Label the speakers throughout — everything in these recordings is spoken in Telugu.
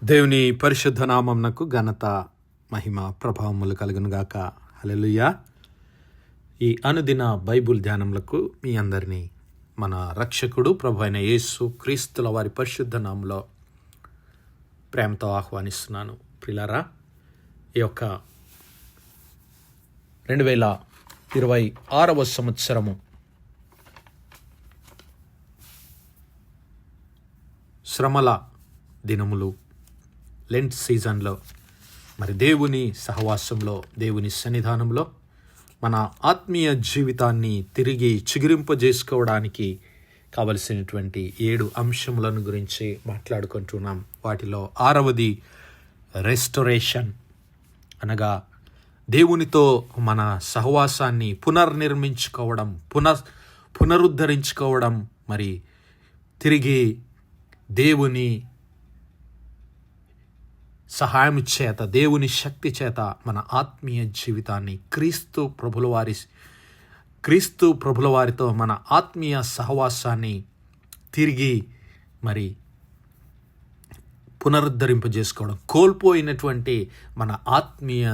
Speaker 1: దేవుని పరిశుద్ధ నామమునకు ఘనత మహిమ ప్రభావములు కలుగునుగాక. హల్లెలూయా. ఈ అనుదిన బైబుల్ ధ్యానములకు మీ అందరినీ మన రక్షకుడు ప్రభు అయిన యేసు క్రీస్తుల వారి పరిశుద్ధ నామములో ప్రేమతో ఆహ్వానిస్తున్నాను. ప్రియులారా, ఈ యొక్క 2026వ సంవత్సరము శ్రమల దినములు, లెంట్ సీజన్లో మరి దేవుని సహవాసంలో, దేవుని సన్నిధానంలో మన ఆత్మీయ జీవితాన్ని తిరిగి చిగురింపజేసుకోవడానికి కావలసినటువంటి 7 అంశములను గురించి మాట్లాడుకుంటున్నాం. వాటిలో 6వది రెస్టోరేషన్, అనగా దేవునితో మన సహవాసాన్ని పునర్నిర్మించుకోవడం, పునరుద్ధరించుకోవడం, మరి తిరిగి దేవుని సహాయం చేత, దేవుని శక్తి చేత మన ఆత్మీయ జీవితాన్ని క్రీస్తు ప్రభుల వారితో మన ఆత్మీయ సహవాసాన్ని తిరిగి మరి పునరుద్ధరింపజేసుకోవడం, కోల్పోయినటువంటి మన ఆత్మీయ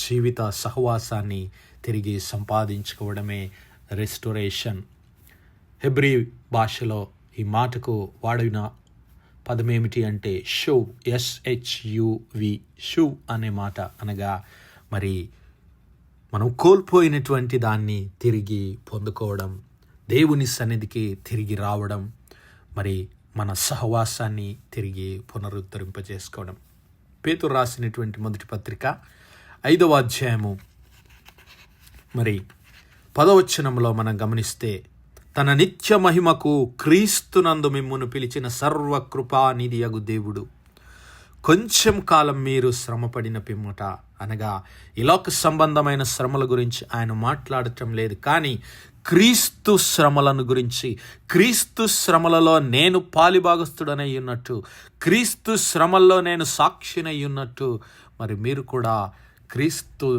Speaker 1: జీవిత సహవాసాన్ని తిరిగి సంపాదించుకోవడమే రెస్టోరేషన్. హెబ్రీ భాషలో ఈ మాటకు వాడిన పదమేమిటి అంటే షువ్, SHUV, షువ్ అనే మాట. అనగా మరి మనం కోల్పోయినటువంటి దాన్ని తిరిగి పొందుకోవడం, దేవుని సన్నిధికి తిరిగి రావడం, మరి మన సహవాసాన్ని తిరిగి పునరుద్ధరింపజేసుకోవడం. పేతురు రాసినటువంటి మొదటి పత్రిక 5వ అధ్యాయము మరి 10వ వచనంలో మనం గమనిస్తే, తన నిత్య మహిమకు క్రీస్తునందు మిమ్మును పిలిచిన సర్వకృపానిధియగు దేవుడు కొంచెం కాలం మీరు శ్రమపడిన పిమ్మట, అనగా ఈ లోక సంబంధమైన శ్రమల గురించి ఆయన మాట్లాడటం లేదు, కానీ క్రీస్తు శ్రమలను గురించి, క్రీస్తు శ్రమలలో నేను పాలిభాగస్తుడనై ఉన్నట్టు, క్రీస్తు శ్రమల్లో నేను సాక్షినై ఉన్నట్టు, మరి మీరు కూడా క్రీస్తు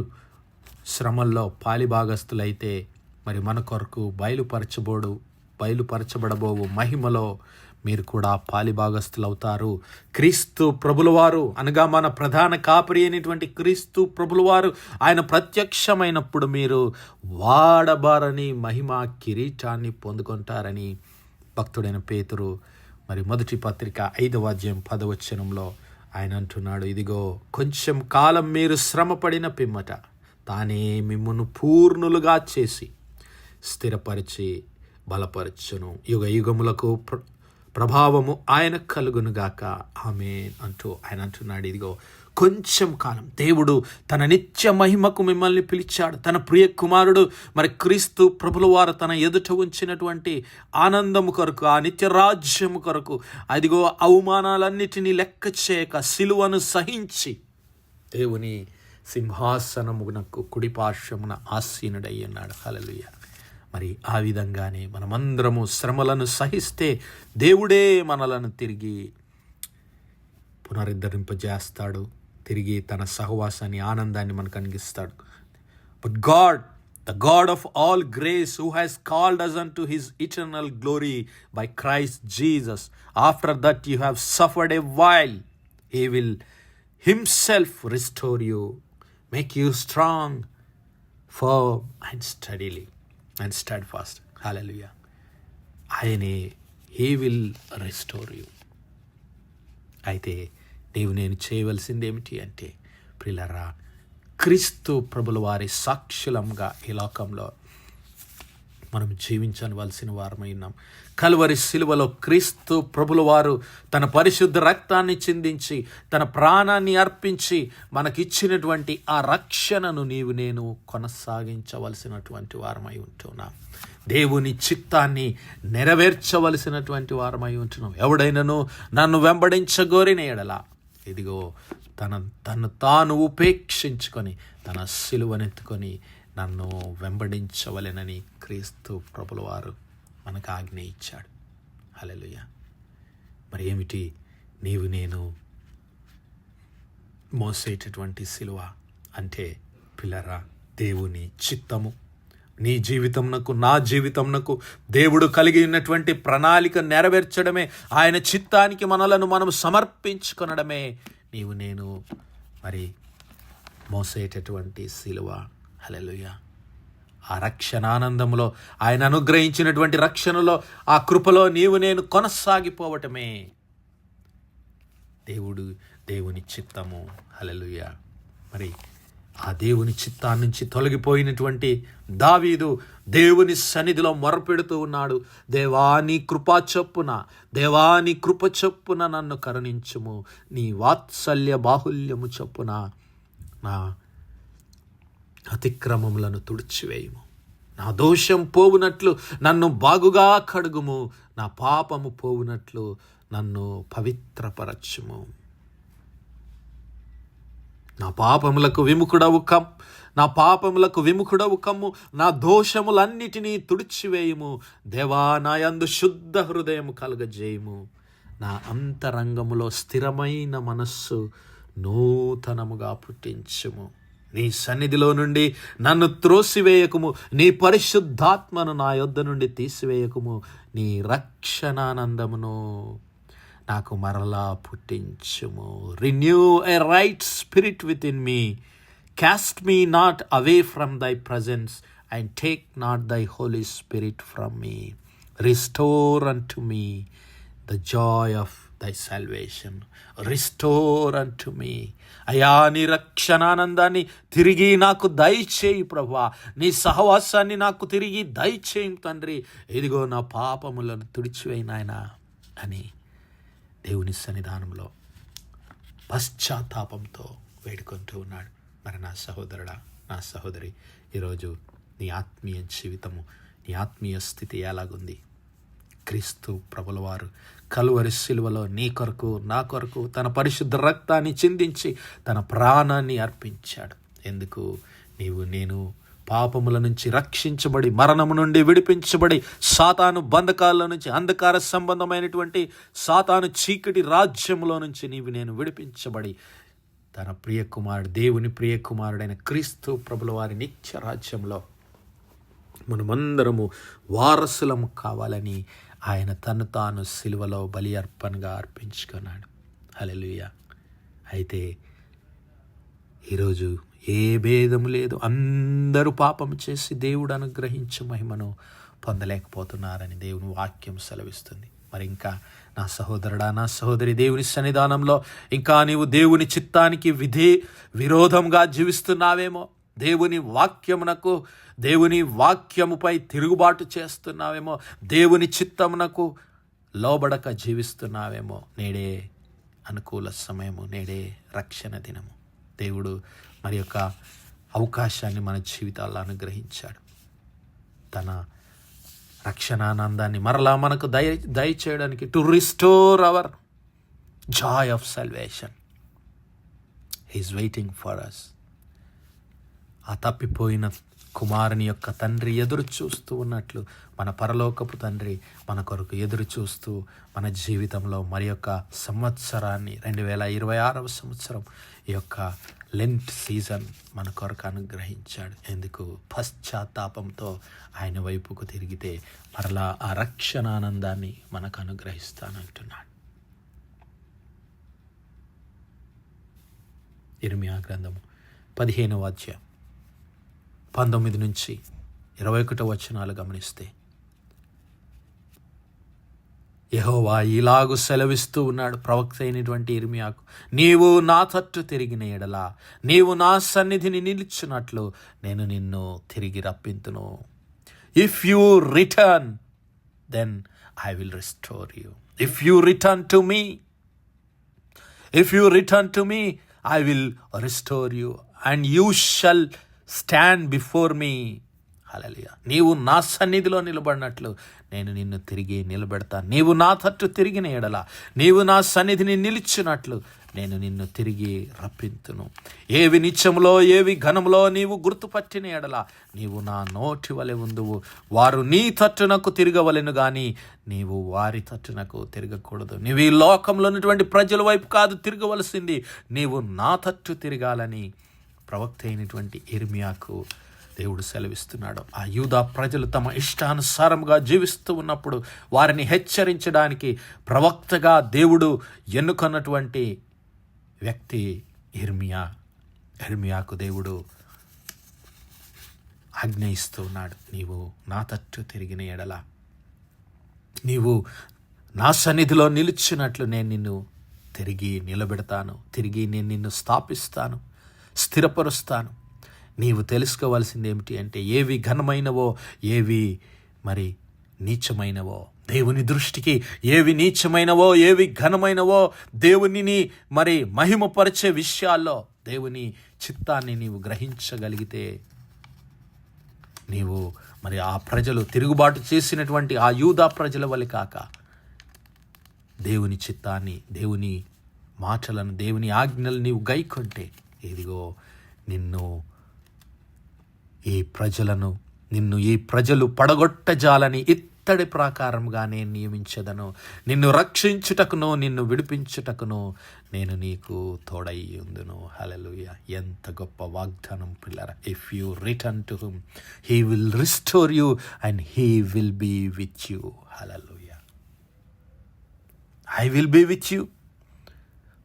Speaker 1: శ్రమల్లో పాలిభాగస్తులైతే మరి మన కొరకు బయలుపరచబడబోవు మహిమలో మీరు కూడా పాలిభాగస్తులవుతారు. క్రీస్తు ప్రభులవారు, అనగా మన ప్రధాన కాపరి అయినటువంటి క్రీస్తు ప్రభులవారు ఆయన ప్రత్యక్షమైనప్పుడు మీరు వాడబారని మహిమ కిరీటాన్ని పొందుకుంటారని భక్తుడైన పేతురు మరి మొదటి పత్రిక 5వ అధ్యాయం 10వ వచనంలో ఆయన అంటున్నాడు, ఇదిగో కొంచెం కాలం మీరు శ్రమపడిన పిమ్మట తానే మిమ్మును పూర్ణులుగా చేసి స్థిరపరిచి బలపరచును, యుగ యుగములకు ప్రభావము ఆయన కలుగునుగాక, ఆమేన్ అంటూ ఆయన అంటున్నాడు. ఇదిగో కొంచెం కాలం దేవుడు తన నిత్య మహిమకు మిమ్మల్ని పిలిచాడు. తన ప్రియ కుమారుడు మరి క్రీస్తు ప్రభుల వారు తన ఎదుట ఉంచినటువంటి ఆనందము కొరకు, ఆ నిత్య రాజ్యము కొరకు, అదిగో అవమానాలన్నిటినీ లెక్క చేయక సిలువను సహించి దేవుని సింహాసనమునకు కుడిపార్శ్వమున ఆసీనుడై ఉన్నాడు. హల్లెలూయా. మరి ఆ విధంగానే మనమందరము శ్రమలను సహిస్తే దేవుడే మనలను తిరిగి పునరుద్ధరింపజేస్తాడు, తిరిగి తన సహవాసాన్ని, ఆనందాన్ని మనకు అందిస్తాడు. But the God of all grace, who has called us unto his eternal glory by Christ Jesus, after that you have suffered a while, he will himself restore you, make you strong, firm and steadfast. Hallelujah. ఆయనే he will restore you. అయితే నీవు నేను చేయవలసింది ఏమిటి అంటే, ప్రియులారా, క్రీస్తు ప్రభుల వారి సాక్షులంగా ఈ లోకంలో మనం జీవించవలసిన వారమై ఉన్నాం. కల్వరి సిలువలో క్రీస్తు ప్రభుల వారు తన పరిశుద్ధ రక్తాన్ని చిందించి, తన ప్రాణాన్ని అర్పించి మనకిచ్చినటువంటి ఆ రక్షణను నీవు నేను కొనసాగించవలసినటువంటి వారమై ఉంటున్నాం. దేవుని చిత్తాన్ని నెరవేర్చవలసినటువంటి వారమై ఉంటున్నాం. ఎవడైనను నన్ను వెంబడించగోరిన ఎడల, ఇదిగో తను తాను ఉపేక్షించుకొని తన సిలువనెత్తుకొని నన్ను వెంబడించవలెనని క్రీస్తు ప్రభుల వారు మనకు ఆజ్ఞ ఇచ్చాడు. హల్లెలూయా. మరి ఏమిటి నీవు నేను మోసేటటువంటి సిలువ అంటే, పిల్లరా, దేవుని చిత్తము, నీ జీవితంనకు నా జీవితంనకు దేవుడు కలిగి ఉన్నటువంటి ప్రణాళిక నెరవేర్చడమే, ఆయన చిత్తానికి మనలను మనం సమర్పించుకొనడమే నీవు నేను మరి మోసేటటువంటి సిలువ. హల్లెలూయా. ఆ రక్షణ ఆనందంలో, ఆయన అనుగ్రహించినటువంటి రక్షణలో, ఆ కృపలో నీవు నేను కొనసాగిపోవటమే దేవుని చిత్తము. హల్లెలూయా. మరి ఆ దేవుని చిత్తాన్ని నుంచి తొలగిపోయినటువంటి దావీదు దేవుని సన్నిధిలో మొరపెడుతూ ఉన్నాడు. దేవాని కృపా చొప్పున నన్ను కరుణించుము, నీ వాత్సల్య బాహుల్యము చొప్పున నా అతిక్రమములను తుడిచివేయుము, నా దోషం పోవునట్లు నన్ను బాగుగా కడుగుము, నా పాపము పోవునట్లు నన్ను పవిత్రపరచుము. నా పాపములకు విముఖుడవు కమ్ము, నా దోషములన్నిటినీ తుడిచివేయుము. దేవా, నా యందు శుద్ధ హృదయము కలుగజేయుము, నా అంతరంగములో స్థిరమైన మనస్సు నూతనముగా పుట్టించుము. నీ సన్నిధిలో నుండి నన్ను త్రోసివేయకుము, నీ పరిశుద్ధాత్మను నా యొద్ద నుండి తీసివేయకుము. నీ రక్షణానందమును నాకు మరలా పుట్టించుము. Renew a right spirit within me, cast me not away from thy presence, and take not thy Holy Spirit from me. Restore unto me the joy of thy salvation. Restore unto me. అయా, నీ రక్షణానందాన్ని తిరిగి నాకు దయచేయి ప్రభువా, నీ సహవాసాన్ని నాకు తిరిగి దయచేయి తండ్రి. ఇదిగో నా పాపములను తుడిచివేయి నాయనా అని దేవుని సన్నిధానంలో పశ్చాత్తాపంతో వేడుకుంటూ ఉన్నాడు. మరి నా సహోదరుడా, నా సహోదరి, ఈరోజు నీ ఆత్మీయ జీవితము, నీ ఆత్మీయ స్థితి ఎలాగుంది? క్రీస్తు ప్రభుల వారు కలువరి సిలువలో నీ కొరకు, నా కొరకు తన పరిశుద్ధ రక్తాన్ని చిందించి తన ప్రాణాన్ని అర్పించాడు. ఎందుకు? నీవు నేను పాపముల నుంచి రక్షించబడి, మరణము నుండి విడిపించబడి, సాతాను బంధకాల నుంచి, అంధకార సంబంధమైనటువంటి సాతాను చీకటి రాజ్యములో నుంచి నీవు నేను విడిపించబడి తన ప్రియకుమారుడు, దేవుని ప్రియకుమారుడైన క్రీస్తు ప్రభుల వారి నిత్య రాజ్యంలో మనమందరము వారసులము కావాలని ఆయన తను తాను సిలువలో బలి అర్పణగా అర్పించుకున్నాడు. హల్లెలూయా. అయితే ఈరోజు ఏ భేదము లేదు, అందరూ పాపం చేసి దేవుడు అనుగ్రహించు మహిమను పొందలేకపోతున్నారని దేవుని వాక్యం సెలవిస్తుంది. మరి ఇంకా నా సహోదరుడా, నా సహోదరి, దేవుని సన్నిధానంలో ఇంకా నీవు దేవుని చిత్తానికి విరోధంగా జీవిస్తున్నావేమో, దేవుని వాక్యముపై తిరుగుబాటు చేస్తున్నావేమో, దేవుని చిత్తమునకు లోబడక జీవిస్తున్నావేమో, నేడే అనుకూల సమయము, నేడే రక్షణ దినము. దేవుడు మరి యొక్క అవకాశాన్ని మన జీవితాల్లో అనుగ్రహించాడు. తన రక్షణానందాన్ని మరలా మనకు దయచేయడానికి, to restore our joy of salvation. He is waiting for us. ఆ తప్పిపోయిన కుమారుని యొక్క తండ్రి ఎదురు చూస్తూ ఉన్నట్లు మన పరలోకపు తండ్రి మన కొరకు ఎదురు చూస్తూ మన జీవితంలో మరి యొక్క సంవత్సరాన్ని, 2026వ సంవత్సరం, ఈ యొక్క లెంట్ సీజన్ మన కొరకు అనుగ్రహించాడు. ఎందుకు? పశ్చాత్తాపంతో ఆయన వైపుకు తిరిగితే మరలా ఆ రక్షణానందాన్ని మనకు అనుగ్రహిస్తానంటున్నాడు. ఇర్మియా గ్రంథము 15వ అధ్యాయం 19 నుంచి 21 వచనాలు గమనిస్తే, యెహోవా ఇలాగు సెలవిస్తూ ఉన్నాడు ప్రవక్త అయినటువంటి ఇర్మియాకు, నీవు నా తట్టు తిరిగిన ఎడల, నీవు నా సన్నిధిని నిలిచినట్లు నేను నిన్ను తిరిగి రప్పింతును. If you return, then I will restore you. If you return to me, I will restore you and you shall stand before me. హల్లెలూయా. నీవు నా సన్నిధిలో నిలబడినట్లు నేను నిన్ను తిరిగి నిలబెడతాను. నీవు నా తట్టు తిరిగిన ఎడల, నీవు నా సన్నిధిని నిలిచినట్లు నేను నిన్ను తిరిగి రప్పింతును. ఏవి నిత్యములో, ఏవి ఘనములో నీవు గుర్తుపట్టిన ఎడల నీవు నా నోటి వలె ఉందువు. వారు నీ తట్టునకు తిరగవలెను గాని నీవు వారి తట్టునకు తిరగకూడదు. నీవు ఈ లోకంలో ఉన్నటువంటి ప్రజల వైపు కాదు తిరగవలసింది, నీవు నా తట్టు తిరగాలని ప్రవక్త అయినటువంటి ఇర్మియాకు దేవుడు సెలవిస్తున్నాడు. ఆ యూదా ప్రజలు తమ ఇష్టానుసారంగా జీవిస్తూ ఉన్నప్పుడు వారిని హెచ్చరించడానికి ప్రవక్తగా దేవుడు ఎన్నుకున్నటువంటి వ్యక్తి ఇర్మియాకు దేవుడు ఆజ్ఞ ఇస్తూ ఉన్నాడు. నీవు నా తట్టు తిరిగిన ఎడల, నీవు నా సన్నిధిలో నిలిచినట్లు నేను నిన్ను తిరిగి నిలబెడతాను, తిరిగి నేను నిన్ను స్థాపిస్తాను, స్థిరపరుస్తాను. నీవు తెలుసుకోవాల్సింది ఏమిటి అంటే, ఏవి ఘనమైనవో, ఏవి మరి నీచమైనవో, దేవుని దృష్టికి ఏవి నీచమైనవో, ఏవి ఘనమైనవో, దేవునిని మరి మహిమపరిచే విషయాల్లో దేవుని చిత్తాన్ని నీవు గ్రహించగలిగితే, నీవు మరి ఆ ప్రజలు తిరుగుబాటు చేసినటువంటి ఆ యూదా ప్రజల వలె కాక, దేవుని చిత్తాన్ని, దేవుని మాటలను, దేవుని ఆజ్ఞలు నీవు గైకొంటే, ఇదిగో నిన్ను ఈ ప్రజలు పడగొట్టజాలని ఇత్తడి ప్రాకారంగా నేను నియమించదను. నిన్ను రక్షించుటకును, నిన్ను విడిపించుటకును నేను నీకు తోడై ఉందును. హల్లెలూయా! ఎంత గొప్ప వాగ్దానం పిల్లరా. If you return to him, he will restore you and he will be with you. Hallelujah! I will be with you,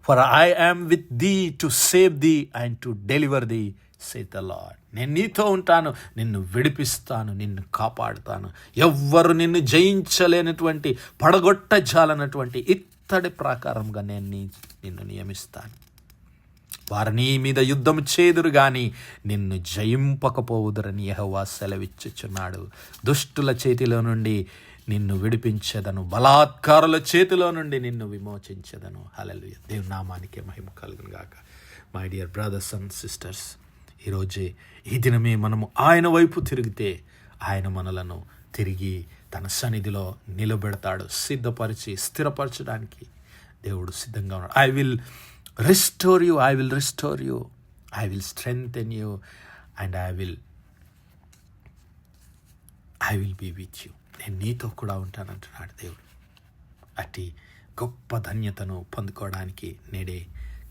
Speaker 1: for I am with thee to save thee and to deliver thee, saith the Lord. నేను నీతో ఉంటాను, నిన్ను విడిపిస్తాను, నిన్ను కాపాడుతాను. ఎవ్వరు నిన్ను జయించలేనటువంటి, పడగొట్టజాలనటువంటి ఇత్తడి ప్రాకారంగా నేను నిన్ను నియమిస్తాను. వారు నీ మీద యుద్ధం చేదురు గాని నిన్ను జయింపకపోవుదురని యెహోవా సెలవిచ్చుచున్నాడు. దుష్టుల చేతిలో నుండి నిన్ను విడిపించెదను, బలాత్కారుల చేతిలో నుండి నిన్ను విమోచించెదను. హల్లెలూయా! దేవుని నామానికే మహిమ కలుగును గాక. My dear brothers and sisters, ఈ దినమే మనము ఆయన వైపు తిరిగితే ఆయన మనలను తిరిగి తన సన్నిధిలో నిలబెడతాడు. సిద్ధపరిచి స్థిరపరచడానికి దేవుడు సిద్ధంగా ఉన్నాడు. I will restore you, I will restore you, I will strengthen you and I will be with you. నేను నీతో కూడా ఉంటానంటున్నాడు దేవుడు. అట్టి గొప్ప ధన్యతను పొందుకోవడానికి నేడే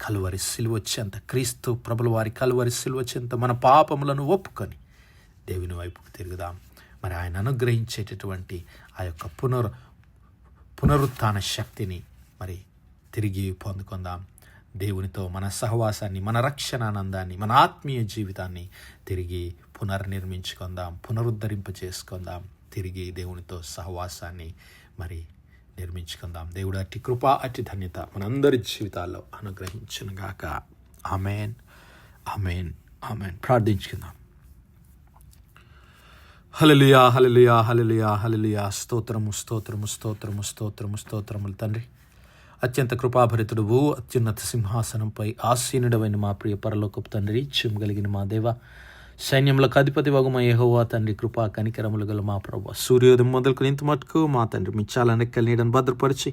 Speaker 1: కలువరి సిలువచ్చేంత, క్రీస్తు ప్రభుల వారి కలువరి సిలువచ్చేంత మన పాపములను ఒప్పుకొని దేవుని వైపుకు తిరుగుదాం. మరి ఆయన అనుగ్రహించేటటువంటి ఆ యొక్క పునరుత్థాన శక్తిని మరి తిరిగి పొందుకుందాం. దేవునితో మన సహవాసాన్ని, మన రక్షణానందాన్ని, మన ఆత్మీయ జీవితాన్ని తిరిగి పునర్నిర్మించుకుందాం, పునరుద్ధరింప చేసుకుందాం. తిరిగి దేవునితో సహవాసాన్ని మరి నిర్మించుకుందాం. దేవుడు అట్టి కృప, అట్టి ధన్యత మనందరి జీవితాల్లో అనుగ్రహించునుగాక. ఆమేన్, ఆమేన్, ఆమేన్. ప్రార్థించుకుందాం. హల్లెలూయా, హల్లెలూయా, హల్లెలూయా, హల్లెలూయా. స్తోత్రము, స్తోత్రము, స్తోత్రము, స్తోత్రము, స్తోత్రములు తండ్రి. అత్యంత కృపాభరితుడువు, అత్యున్నత సింహాసనంపై ఆసీనుడవైన మా ప్రియ పరలోకపు తండ్రి, కలిగిన మా దేవ, సైన్యములకు అధిపతి వగు మా యెహోవా తండ్రి, కృపా కనికరములు గల మా ప్రభువా, సూర్యోదయం మొదలుకొని ఇంత మటుకు మా తండ్రి మీ చాలా రెక్కల నీడను భద్రపరిచి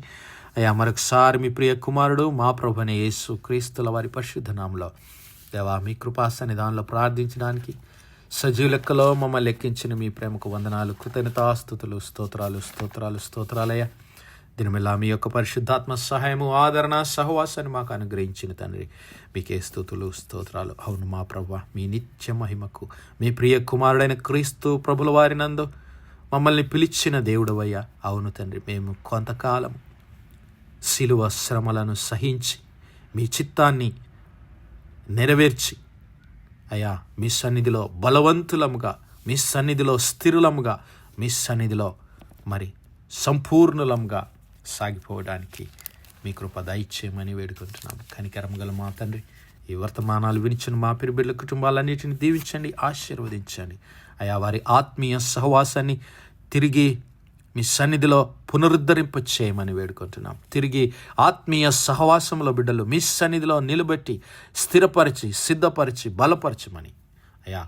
Speaker 1: అయ్యా మరొకసారి మీ ప్రియ కుమారుడు మా ప్రభువైన యేసు క్రీస్తుల వారి పరిశుద్ధ నామములో దేవా మీ కృపా సన్నిధానంలో ప్రార్థించడానికి సజీవ లెక్కలో మమ్మల్ని లెక్కించిన మీ ప్రేమకు వందనాలు, కృతజ్ఞతాస్తుతులు, స్తోత్రాలు, స్తోత్రాలు, స్తోత్రాలయ్యా. దినమెల్లా మీ యొక్క పరిశుద్ధాత్మ సహాయము, ఆదరణ, సహవాసాన్ని మాకు అనుగ్రహించిన తండ్రి మీకే స్తుతులు, స్తోత్రాలు. అవును మా ప్రభువా, మీ నిత్య మహిమకు మీ ప్రియ కుమారుడైన క్రీస్తు ప్రభుల వారినందు మమ్మల్ని పిలిచిన దేవుడవయ్యా. అవును తండ్రి, మేము కొంతకాలం శిలువ శ్రమలను సహించి మీ చిత్తాన్ని నెరవేర్చి అయ్యా మీ సన్నిధిలో బలవంతులముగా, మీ సన్నిధిలో స్థిరులముగా, మీ సన్నిధిలో మరి సంపూర్ణులంగా సాగిపోవడానికి మీ కృప దయచేయమని వేడుకుంటున్నాం. కనికరం గల మా తండ్రి, ఈ వర్తమానాలు వినిచిన మా పిరిబిడ్ల కుటుంబాలన్నిటిని దీవించండి, ఆశీర్వదించండి. అయా వారి ఆత్మీయ సహవాసాన్ని తిరిగి మీ సన్నిధిలో పునరుద్ధరింప చేయమని వేడుకుంటున్నాం. తిరిగి ఆత్మీయ సహవాసంలో బిడ్డలు మీ సన్నిధిలో నిలబెట్టి స్థిరపరిచి, సిద్ధపరిచి, బలపరచమని అయా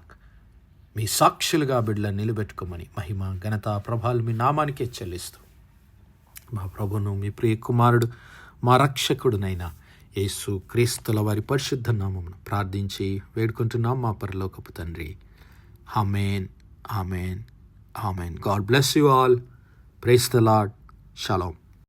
Speaker 1: మీ సాక్షులుగా బిడ్డలను నిలబెట్టుకోమని మహిమ, ఘనత, ప్రభావాలు మీ నామానికే చెల్లిస్తూ మా ప్రభును, మీ ప్రియ కుమారుడు, మా రక్షకుడునైనా యేసు క్రీస్తుల వారి పరిశుద్ధ నామమును ప్రార్థించి వేడుకుంటున్నాం మా పరలోకపు తండ్రి. ఆమేన్, ఆమేన్, ఆమేన్. God bless you all. Praise the Lord. Shalom.